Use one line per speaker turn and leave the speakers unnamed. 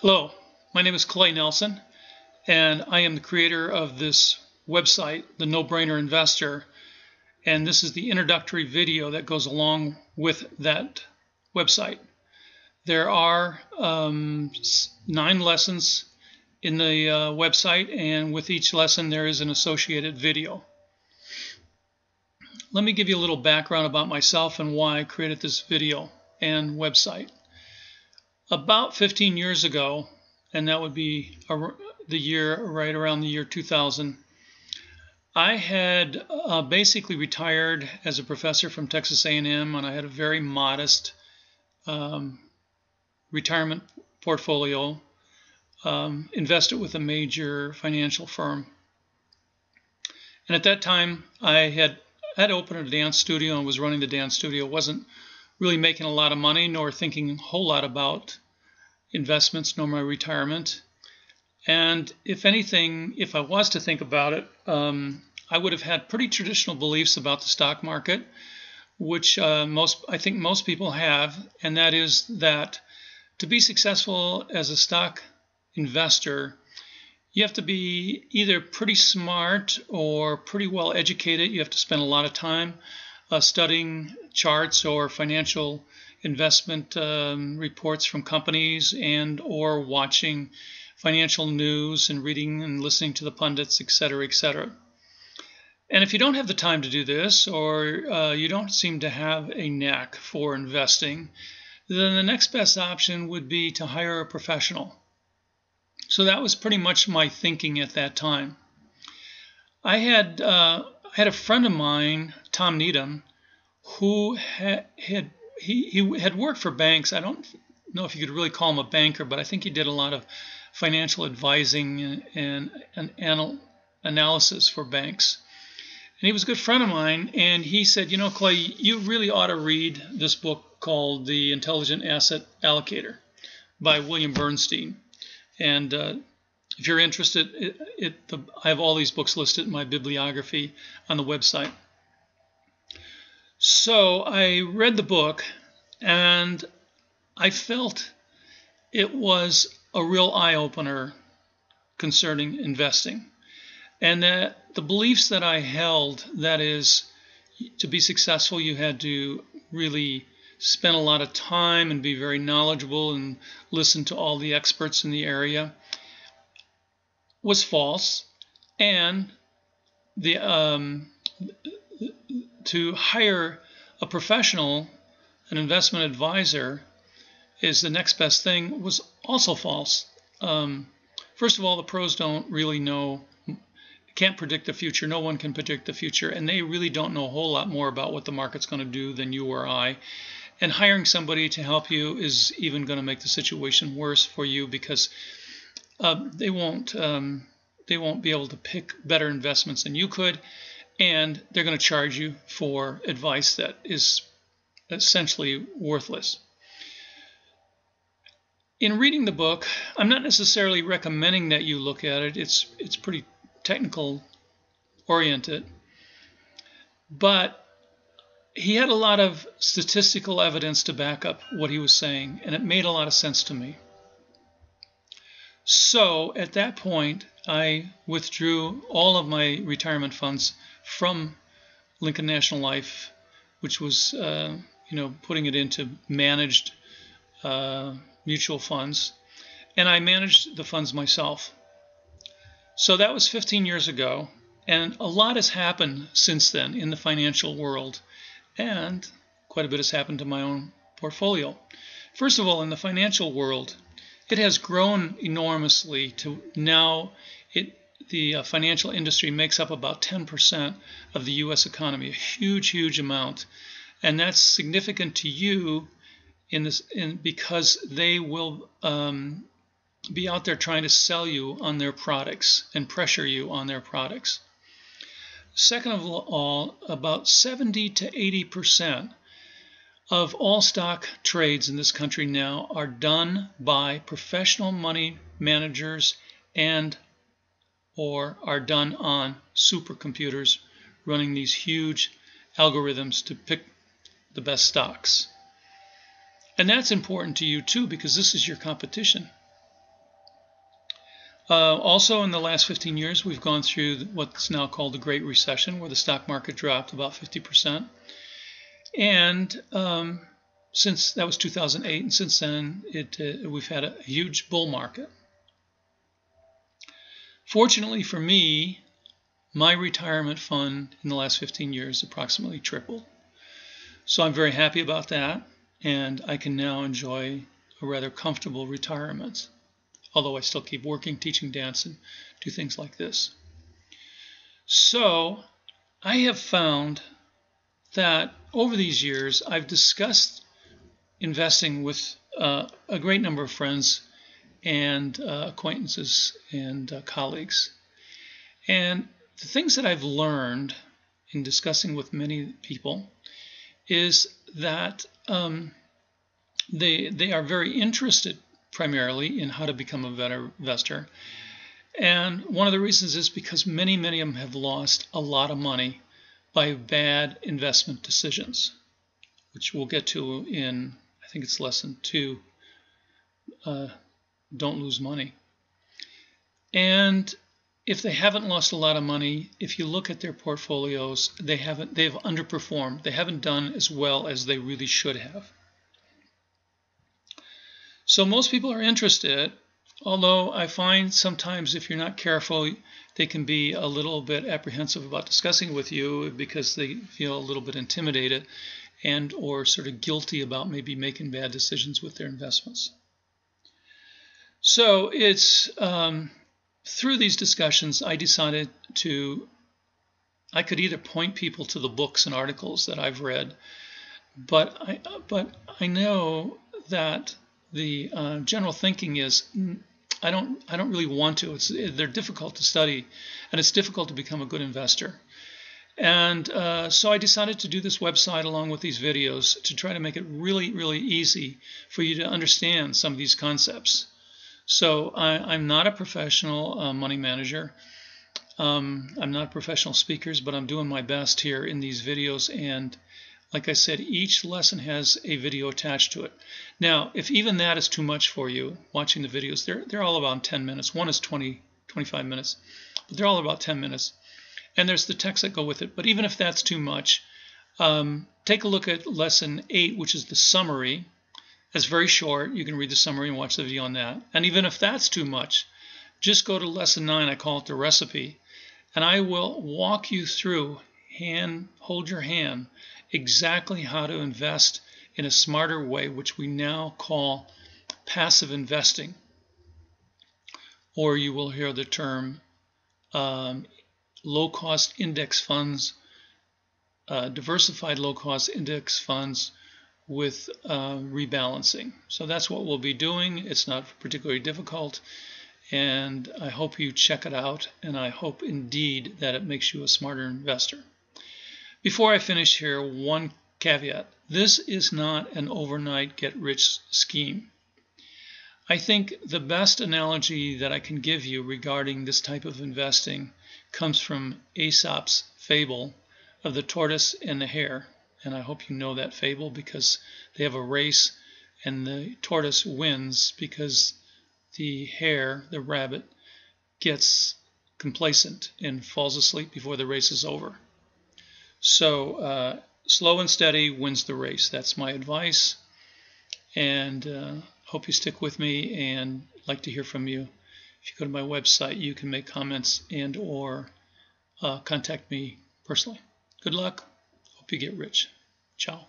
Hello, my name is Clay Nelson, and I am the creator of this website, The No-Brainer Investor, and this is the introductory video that goes along with that website. There are 9 lessons in the website, and with each lesson there is an associated video. Let me give you a little background about myself and why I created this video and website. About 15 years ago, and that would be the year right around the year 2000, I had basically retired as a professor from Texas A&M, and I had a very modest retirement portfolio invested with a major financial firm. And at that time, I had opened a dance studio and was running the dance studio. Wasn't really making a lot of money, nor thinking a whole lot about investments, nor my retirement. And if anything, if I was to think about it, I would have had pretty traditional beliefs about the stock market, which I think most people have, and that is that to be successful as a stock investor, you have to be either pretty smart or pretty well educated. You have to spend a lot of time studying charts or financial investment reports from companies, and or watching financial news and reading and listening to the pundits, etc., etc. And if you don't have the time to do this, or you don't seem to have a knack for investing, then the next best option would be to hire a professional. So that was pretty much my thinking at that time. I had a friend of mine, Tom Needham, who had worked for banks. I don't know if you could really call him a banker, but I think he did a lot of financial advising and analysis for banks. And he was a good friend of mine, and he said, Clay, you really ought to read this book called The Intelligent Asset Allocator by William Bernstein. And if you're interested, I have all these books listed in my bibliography on the website. So I read the book, and I felt it was a real eye-opener concerning investing. And that the beliefs that I held, that is, to be successful, you had to really spend a lot of time and be very knowledgeable and listen to all the experts in the area, was false. And to hire a professional, an investment advisor, is the next best thing, was also false. First of all, the pros don't really know, can't predict the future. No one can predict the future, and they really don't know a whole lot more about what the market's going to do than you or I. And hiring somebody to help you is even going to make the situation worse for you, because they won't be able to pick better investments than you could, and they're going to charge you for advice that is essentially worthless. In reading the book, I'm not necessarily recommending that you look at it. It's pretty technical oriented, but he had a lot of statistical evidence to back up what he was saying, and it made a lot of sense to me. So at that point, I withdrew all of my retirement funds from Lincoln National Life, which was putting it into managed mutual funds, and I managed the funds myself. So that was 15 years ago, and a lot has happened since then in the financial world, and quite a bit has happened to my own portfolio. First of all, in the financial world, it has grown enormously to now the financial industry makes up about 10% of the U.S. economy, a huge, huge amount. And that's significant to you because they will be out there trying to sell you on their products and pressure you on their products. Second of all, about 70 to 80% of all stock trades in this country now are done by professional money managers or are done on supercomputers running these huge algorithms to pick the best stocks. And that's important to you too, because this is your competition. Also, in the last 15 years, we've gone through what's now called the Great Recession, where the stock market dropped about 50%. And since that was 2008, and since then, we've had a huge bull market. Fortunately for me, my retirement fund in the last 15 years approximately tripled. So I'm very happy about that, and I can now enjoy a rather comfortable retirement, although I still keep working, teaching dance, and do things like this. So I have found that over these years, I've discussed investing with a great number of friends and acquaintances and colleagues. And the things that I've learned in discussing with many people is that they are very interested primarily in how to become a better investor. And one of the reasons is because many of them have lost a lot of money by bad investment decisions, which we'll get to in, I think it's lesson 2, don't lose money. And if they haven't lost a lot of money, if you look at their portfolios, they've underperformed. They haven't done as well as they really should have. So most people are interested, although I find sometimes if you're not careful, they can be a little bit apprehensive about discussing with you because they feel a little bit intimidated and or sort of guilty about maybe making bad decisions with their investments. So it's through these discussions, I decided I could either point people to the books and articles that I've read, but I know that the general thinking is I don't really want to. They're difficult to study, and it's difficult to become a good investor. And so I decided to do this website along with these videos to try to make it really, really easy for you to understand some of these concepts. So I'm not a professional money manager. I'm not a professional speaker, but I'm doing my best here in these videos. And like I said, each lesson has a video attached to it. Now, if even that is too much for you, watching the videos, they're all about 10 minutes. One is 25 minutes, but they're all about 10 minutes. And there's the text that go with it. But even if that's too much, take a look at lesson 8, which is the summary. It's very short. You can read the summary and watch the video on that. And even if that's too much, just go to lesson 9. I call it the recipe. And I will walk you through, hold your hand, exactly how to invest in a smarter way, which we now call passive investing. Or you will hear the term low-cost index funds, diversified low-cost index funds with rebalancing. So that's what we'll be doing. It's not particularly difficult, and I hope you check it out, and I hope indeed that it makes you a smarter investor. Before I finish here, one caveat. This is not an overnight get-rich scheme. I think the best analogy that I can give you regarding this type of investing comes from Aesop's fable of the tortoise and the hare. And I hope you know that fable because they have a race and the tortoise wins because the hare, the rabbit, gets complacent and falls asleep before the race is over. So slow and steady wins the race. That's my advice. And hope you stick with me and like to hear from you. If you go to my website, you can make comments and or contact me personally. Good luck. Hope you get rich. Ciao.